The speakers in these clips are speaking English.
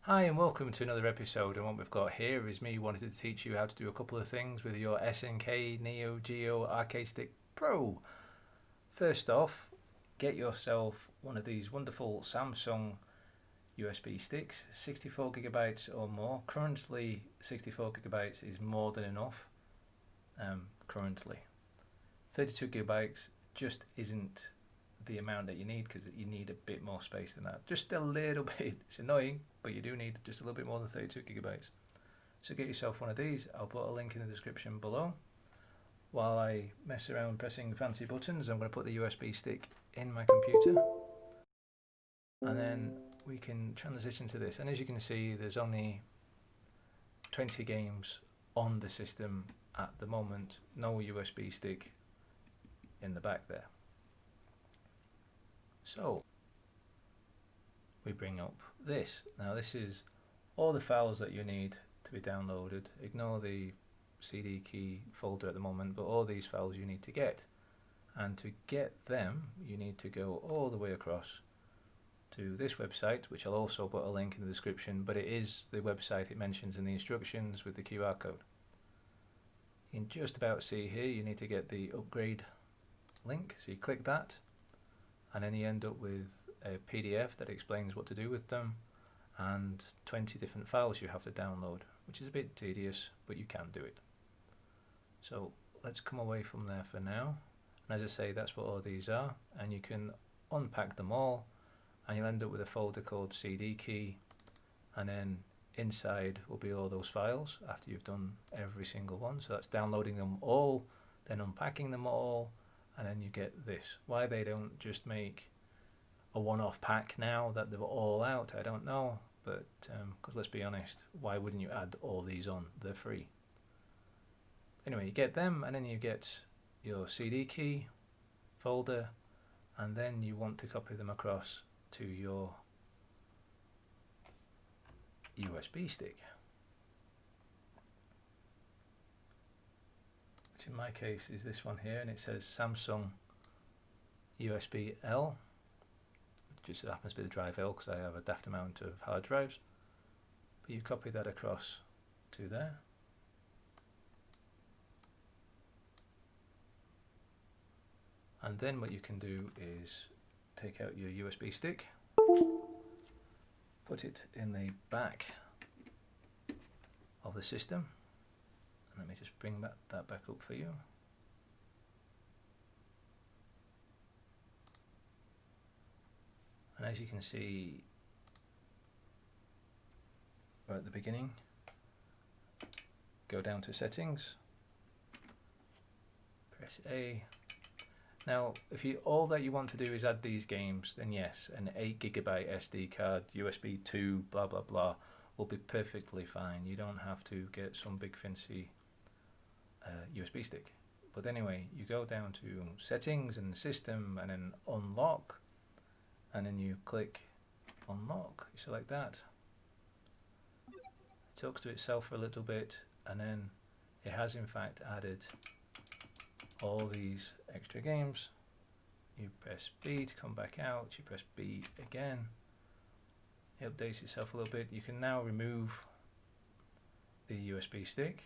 Hi and welcome to another episode, and what we've got here is me wanting to teach you how to do a couple of things with your SNK NeoGeo Arcade Stick Pro. First off, get yourself one of these wonderful Samsung USB sticks, 64 gigabytes or more. Currently 64 gigabytes is more than enough. Currently 32 gigabytes just isn't the amount that you need, because you need a bit more space than that. Just a little bit. It's annoying, but you do need just a little bit more than 32 gigabytes. So get yourself one of these. I'll put a link in the description below. While I mess around pressing fancy buttons, I'm going to put the USB stick in my computer, and then we can transition to this. And as you can see, there's only 20 games on the system at the moment. No USB stick in the back there. So we bring up this. Now this is all the files that you need to be downloaded. Ignore the CD key folder at the moment, but all these files you need to get. And to get them, you need to go all the way across to this website, which I'll also put a link in the description, but it is the website it mentions in the instructions with the QR code. You can just about see here, you need to get the upgrade link, so you click that, and then you end up with a PDF that explains what to do with them, and 20 different files you have to download, which is a bit tedious, but you can do it. So let's come away from there for now, and as I say, that's what all these are, and you can unpack them all, and you'll end up with a folder called CD key, and then inside will be all those files after you've done every single one. So that's downloading them all, then unpacking them all, and then you get this. Why they don't just make a one-off pack now that they're all out, I don't know, but because let's be honest, why wouldn't you add all these on? They're free. Anyway, you get them, and then you get your CD key folder, and then you want to copy them across to your USB stick, which in my case is this one here, and it says Samsung USB L, which just happens to be the drive L because I have a daft amount of hard drives. But you copy that across to there, and then what you can do is take out your USB stick, put it in the back of the system, and let me just bring that back up for you. And as you can see right at the beginning, go down to settings, press A. Now if all that you want to do is add these games, then yes, an 8 gigabyte SD card, USB 2, blah blah blah, will be perfectly fine. You don't have to get some big fancy USB stick. But anyway, you go down to settings and system, and then unlock, and then you click unlock. You select that. It talks to itself for a little bit, and then it has in fact added all these extra games. You press B to come back out, you press B again, it updates itself a little bit. You can now remove the USB stick.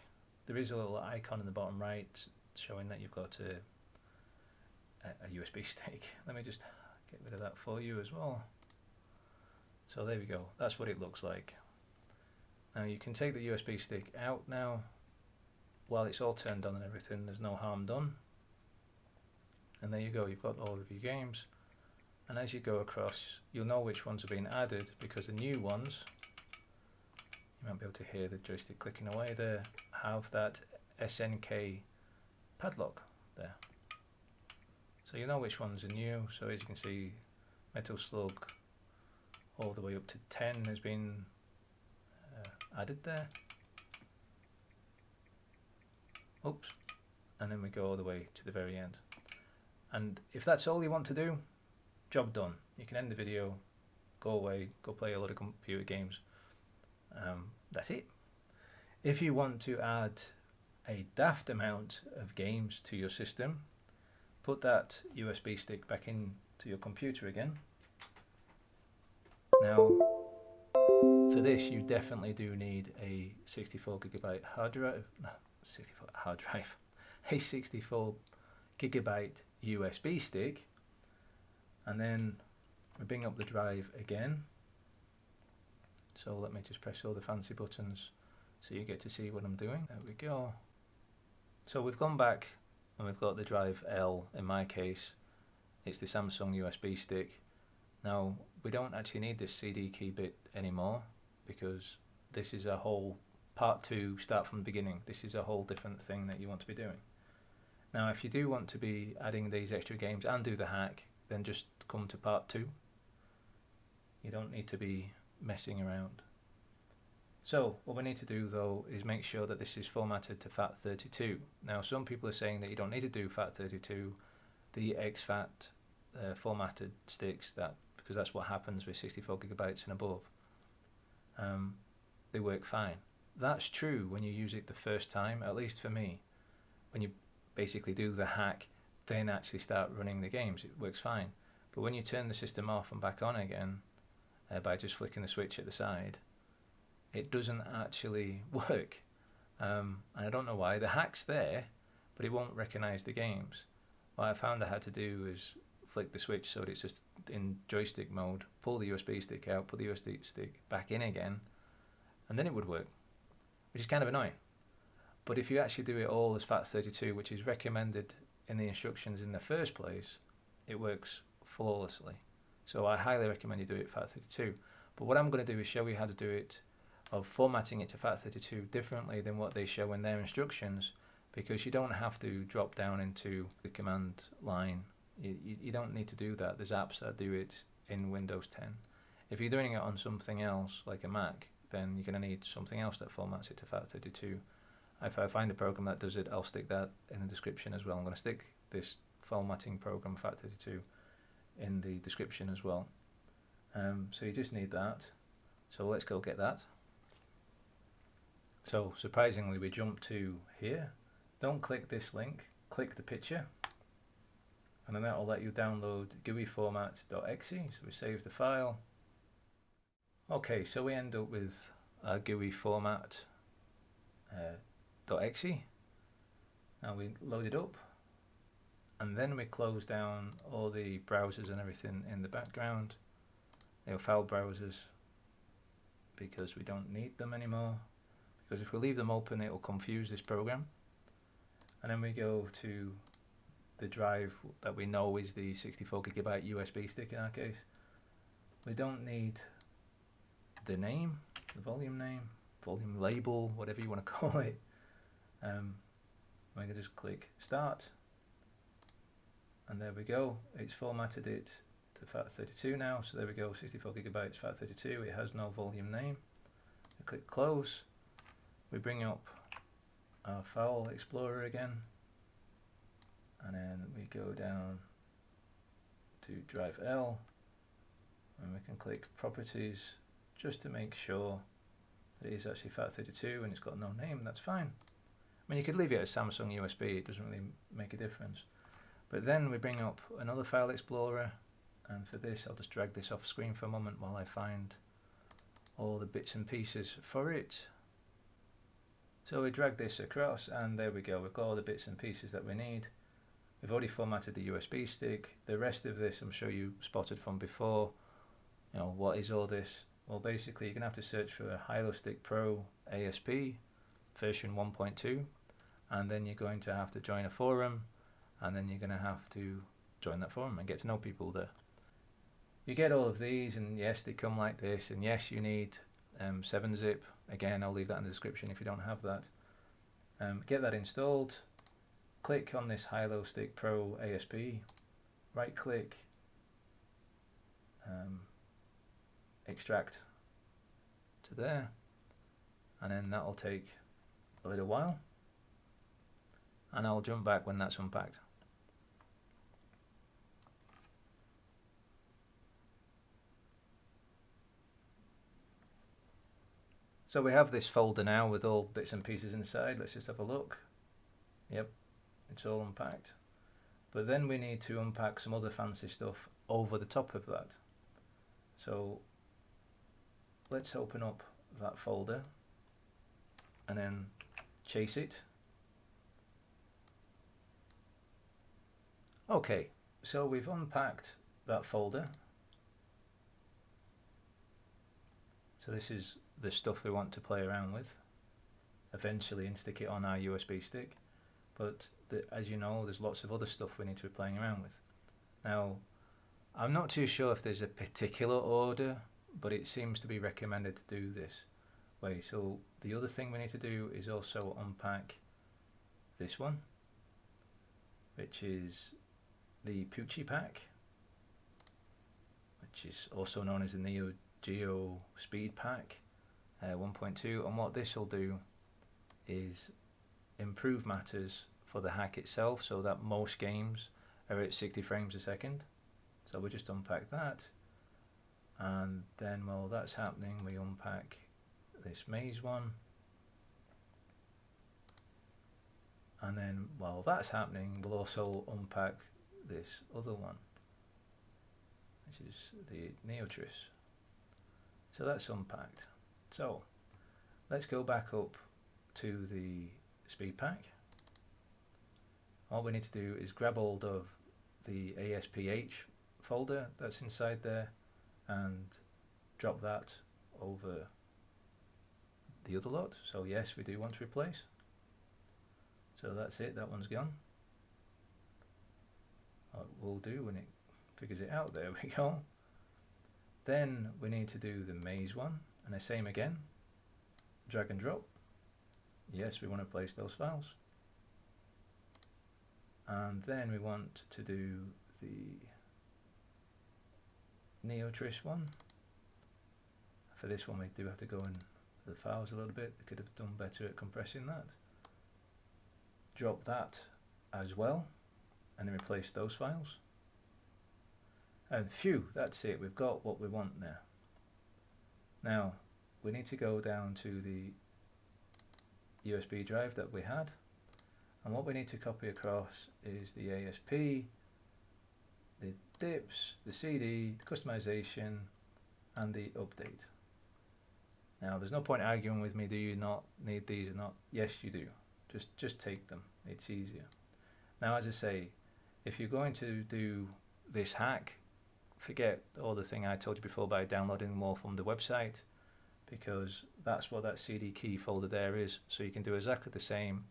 There is a little icon in the bottom right showing that you've got a USB stick. Let me just get rid of that for you as well. So there we go, that's what it looks like. Now you can take the USB stick out now. While it's all turned on and everything, there's no harm done. And there you go, you've got all of your games. And as you go across, you'll know which ones have been added, because the new ones, you might be able to hear the joystick clicking away there, have that SNK padlock there. So you know which ones are new. So as you can see, Metal Slug all the way up to 10 has been added there. Oops. And then we go all the way to the very end. And if that's all you want to do, job done. You can end the video, go away, go play a lot of computer games. That's it. If you want to add a daft amount of games to your system, put that USB stick back into your computer again. Now For this, you definitely do need a 64GB hard drive. No, 64 hard drive. A 64GB USB stick, and then we bring up the drive again. So let me just press all the fancy buttons so you get to see what I'm doing. There we go. So we've gone back and we've got the drive L. In my case, it's the Samsung USB stick. Now we don't actually need this CD key bit anymore, because this is a whole part 2, start from the beginning. This is a whole different thing that you want to be doing. Now if you do want to be adding these extra games and do the hack, then just come to part 2. You don't need to be messing around. So what we need to do though is make sure that this is formatted to FAT32. Now some people are saying that you don't need to do FAT32, the exFAT formatted sticks, that because that's what happens with 64GB and above. They work fine. That's true when you use it the first time, at least for me. When you basically do the hack, then actually start running the games, it works fine. But when you turn the system off and back on again by just flicking the switch at the side, it doesn't actually work. And I don't know why. The hack's there, but it won't recognize the games. What I found I had to do is flick the switch so that it's just in joystick mode, pull the USB stick out, put the USB stick back in again, and then it would work, which is kind of annoying. But if you actually do it all as FAT32, which is recommended in the instructions in the first place, it works flawlessly. So I highly recommend you do it FAT32. But what I'm going to do is show you how to do it, of formatting it to FAT32 differently than what they show in their instructions, because you don't have to drop down into the command line. You don't need to do that. There's apps that do it in Windows 10. If you're doing it on something else like a Mac, then you're going to need something else that formats it to FAT32. If I find a program that does it, I'll stick that in the description as well. I'm going to stick this formatting program FAT32 in the description as well. So you just need that. So let's go get that. So surprisingly, we jump to here. Don't click this link, click the picture, and then that will let you download GUI format.exe. So we save the file. Okay, so we end up with our GUI format .exe. Now we load it up, and then we close down all the browsers and everything in the background. They are file browsers because we don't need them anymore. Because if we leave them open, it will confuse this program. And then we go to the drive that we know is the 64GB USB stick in our case. We don't need the name, the volume label, whatever you want to call it. We can just click start, and there we go. It's formatted it to FAT32 now. So there we go, 64GB FAT32. It has no volume name. We click close. We bring up our file explorer again, and then we go down to drive L, and we can click properties just to make sure that it is actually FAT32 and it's got no name. That's fine. I mean, you could leave it as Samsung USB, it doesn't really make a difference. But then we bring up another file explorer, and for this I'll just drag this off screen for a moment while I find all the bits and pieces for it. So we drag this across, and there we go. We've got all the bits and pieces that we need. We've already formatted the USB stick. The rest of this I'm sure you spotted from before. You know, what is all this? Well, basically you're going to have to search for a HyloStick Pro ASP version 1.2, and then you're going to have to join a forum, and then you're going to have to join that forum and get to know people there. You get all of these, and yes, they come like this, and yes, you need 7-zip. Again, I'll leave that in the description if you don't have that. Get that installed. Click on this HyloStick Pro ASP. Right click, extract to there, and then that will take a little while, and I'll jump back when that's unpacked. So we have this folder now with all bits and pieces inside. Let's just have a look. Yep, it's all unpacked. But then we need to unpack some other fancy stuff over the top of that. So let's open up that folder and then chase it. Okay, so we've unpacked that folder. So this is the stuff we want to play around with eventually and stick it on our USB stick. But as you know, there's lots of other stuff we need to be playing around with. Now, I'm not too sure if there's a particular order, but it seems to be recommended to do this way. So the other thing we need to do is also unpack this one, which is the Poochie pack, which is also known as the NeoGeo Speed Pack 1.2, and what this will do is improve matters for the hack itself so that most games are at 60 frames a second. So we'll just unpack that, and then while that's happening we unpack this maze one, and then while that's happening we'll also unpack this other one, which is the Neotris. So that's unpacked. So let's go back up to the speed pack. All we need to do is grab hold of the ASPH folder that's inside there and drop that over the other lot. So yes, we do want to replace. So that's it, that one's gone. What we'll do when it figures it out, there we go. Then we need to do the maze one, and the same again, drag and drop. Yes, we want to place those files. And then we want to do the Neotris one. For this one we do have to go in the files a little bit. We could have done better at compressing that. Drop that as well, and then replace those files. And phew, that's it, we've got what we want now. Now we need to go down to the USB drive that we had, and what we need to copy across is the ASP, the dips, the CD, the customization, and the update. Now there's no point arguing with me, do you not need these or not? Yes you do, just take them, it's easier. Now as I say, if you're going to do this hack, forget all the thing I told you before by downloading more from the website, because that's what that CD key folder there is. So you can do exactly the same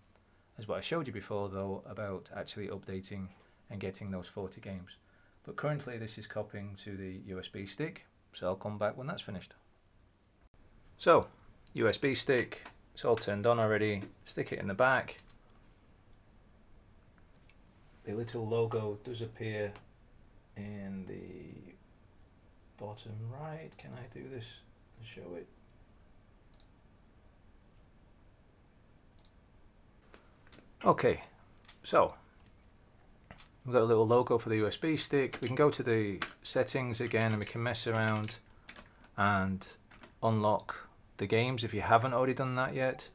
as what I showed you before though about actually updating and getting those 40 games. But currently this is copying to the USB stick, so I'll come back when that's finished. So USB stick, it's all turned on already, stick it in the back. The little logo does appear in the bottom right. Can I do this and show it? Okay, so we've got a little logo for the USB stick. We can go to the settings again and we can mess around and unlock the games. If you haven't already done that yet,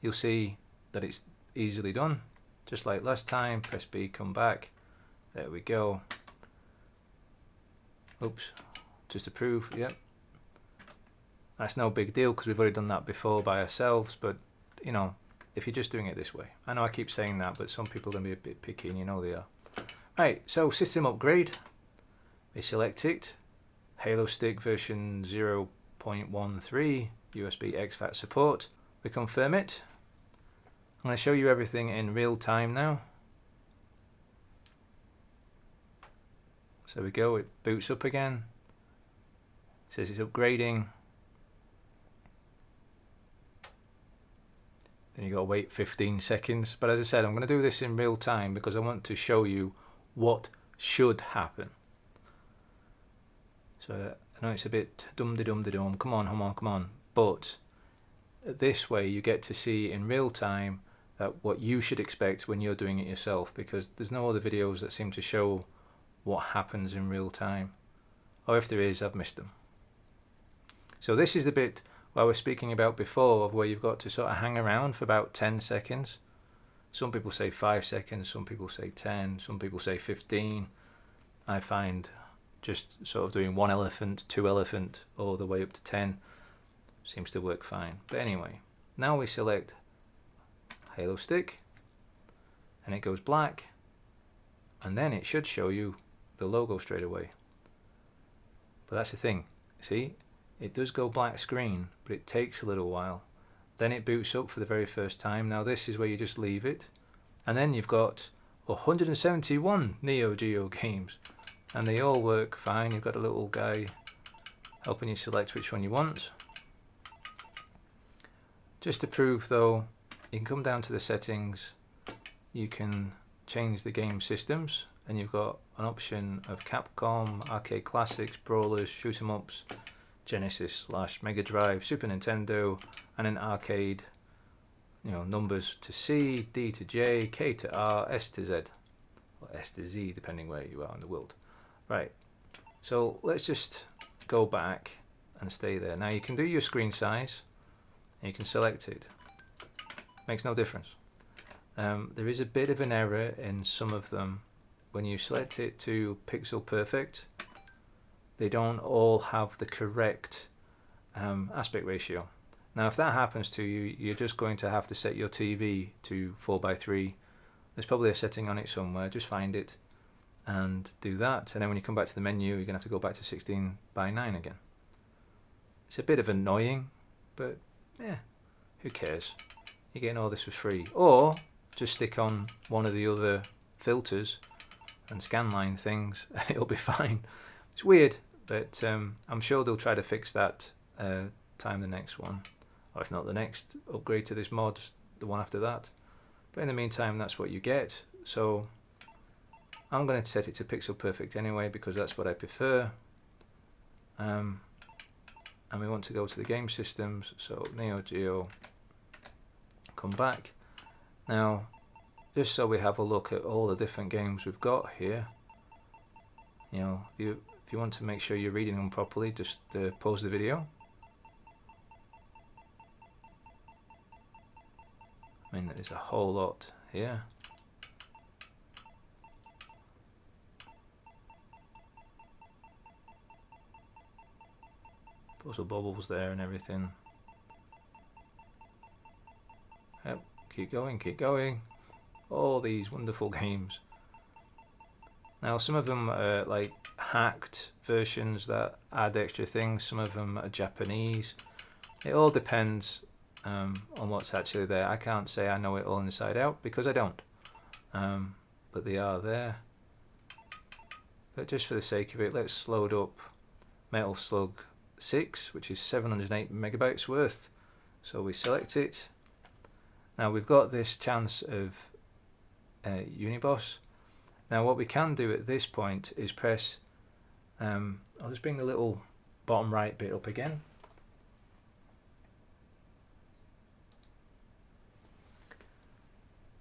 you'll see that it's easily done. Just like last time, press B, come back. There we go. Oops, just approve, yep. That's no big deal because we've already done that before by ourselves, but you know, if you're just doing it this way. I know I keep saying that, but some people are going to be a bit picky and you know they are. Right, so system upgrade. We select it. HyloStick version 0.13, USB exFAT support. We confirm it. I'm going to show you everything in real time now. So we go, it boots up again. It says it's upgrading. Then you got to wait 15 seconds. But as I said, I'm going to do this in real time because I want to show you what should happen. So I know it's a bit dum-de-dum-de-dum. Come on, come on, come on. But this way you get to see in real time what you should expect when you're doing it yourself, because there's no other videos that seem to show what happens in real time, or if there is, I've missed them. So this is the bit I was speaking about before, of where you've got to sort of hang around for about 10 seconds. Some people say 5 seconds, some people say 10, some people say 15. I find just sort of doing 1 elephant, 2 elephant, all the way up to 10 seems to work fine. But anyway, now we select HyloStick and it goes black, and then it should show you the logo straight away. But that's the thing, see, it does go black screen, but it takes a little while. Then it boots up for the very first time. Now this is where you just leave it, and then you've got 171 NeoGeo games, and they all work fine. You've got a little guy helping you select which one you want. Just to prove though, you can come down to the settings, you can change the game systems, and you've got an option of Capcom, Arcade Classics, Brawlers, Shoot 'em Ups, Genesis / Mega Drive, Super Nintendo, and an arcade, you know, numbers to C, D to J, K to R, S to Z, or S to Z depending where you are in the world. Right, so let's just go back and stay there. Now you can do your screen size, and you can select it. Makes no difference. There is a bit of an error in some of them. When you select it to pixel perfect, they don't all have the correct aspect ratio. Now if that happens to you, you're just going to have to set your TV to 4:3. There's probably a setting on it somewhere. Just find it and do that, and then when you come back to the menu, you're going to have to go back to 16:9 again. It's a bit of annoying, but yeah, who cares? You're getting all this for free. Or just stick on one of the other filters and scanline things and it'll be fine. It's weird, but I'm sure they'll try to fix that time the next one, or if not the next upgrade to this mod, the one after that. But in the meantime, that's what you get. So I'm going to set it to pixel perfect anyway, because that's what I prefer. And we want to go to the game systems, so NeoGeo, come back. Now just so we have a look at all the different games we've got here, you know, if you want to make sure you're reading them properly, just pause the video. I mean, there's a whole lot here. Puzzle bubbles there and everything. Yep, keep going, keep going. All these wonderful games. Now some of them are like hacked versions that add extra things, some of them are Japanese. It all depends on what's actually there. I can't say I know it all inside out because I don't, but they are there. But just for the sake of it, let's load up Metal Slug 6, which is 708 megabytes worth. So we select it. Now we've got this chance of Uniboss. Now what we can do at this point is press, I'll just bring the little bottom right bit up again.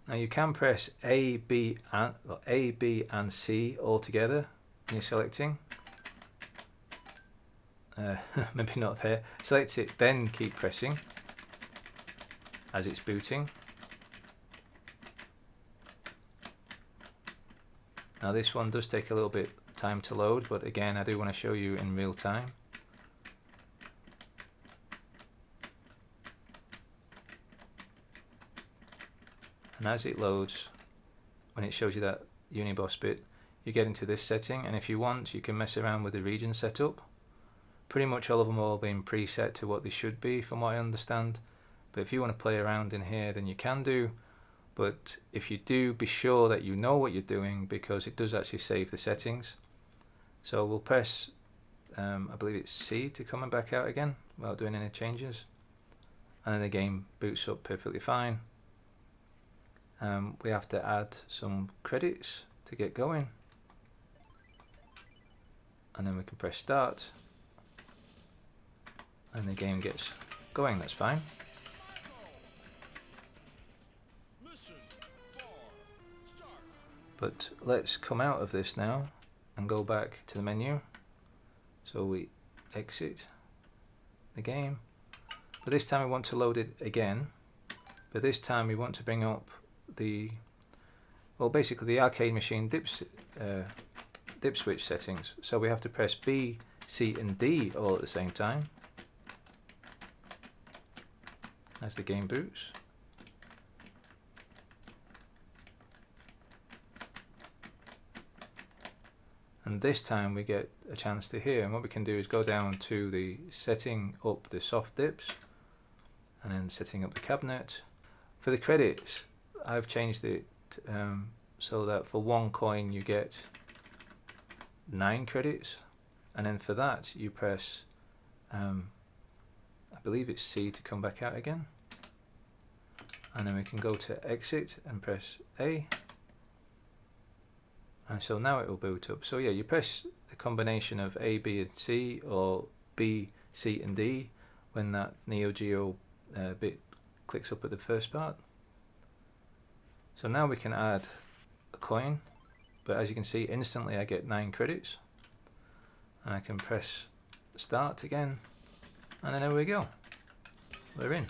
Now you can press A, B and C all together when you're selecting. Maybe not there. Select it, then keep pressing as it's booting. Now this one does take a little bit time to load, but again I do want to show you in real time. And as it loads, when it shows you that Uniboss bit, you get into this setting, and if you want you can mess around with the region setup. Pretty much all of them are all being preset to what they should be from what I understand, but if you want to play around in here then you can do. But if you do, be sure that you know what you're doing, because it does actually save the settings. So we'll press, I believe it's C to come and back out again without doing any changes. And then the game boots up perfectly fine. We have to add some credits to get going. And then we can press start. And the game gets going, that's fine. But let's come out of this now and go back to the menu. So we exit the game. But this time we want to load it again. But this time we want to bring up the, well, basically the arcade machine dip switch settings. So we have to press B, C and D all at the same time. as the game boots. And this time we get a chance to hear, and what we can do is go down to the setting up the soft dips and then setting up the cabinet. For the credits, I've changed it so that for 1 coin you get 9 credits, and then for that you press I believe it's C to come back out again, and then we can go to exit and press A, and so now it will boot up. So yeah, you press the combination of A, B and C, or B, C and D when that NeoGeo bit clicks up at the first part. So now we can add a coin, but as you can see instantly I get 9 credits, and I can press start again, and then there we go, we're in.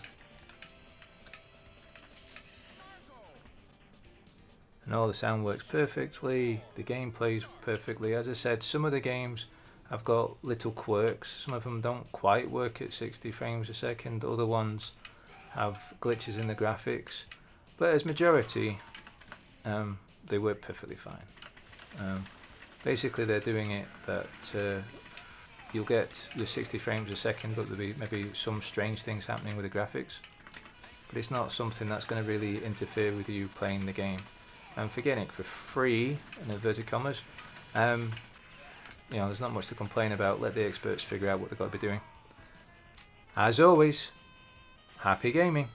And all the sound works perfectly, the game plays perfectly. As I said, some of the games have got little quirks, some of them don't quite work at 60 frames a second, other ones have glitches in the graphics, but as majority they work perfectly fine. Basically they're doing it that you'll get your 60 frames a second, but there'll be maybe some strange things happening with the graphics, but it's not something that's going to really interfere with you playing the game. And for getting it for free, in inverted commas, you know, there's not much to complain about. Let the experts figure out what they've got to be doing. As always, happy gaming.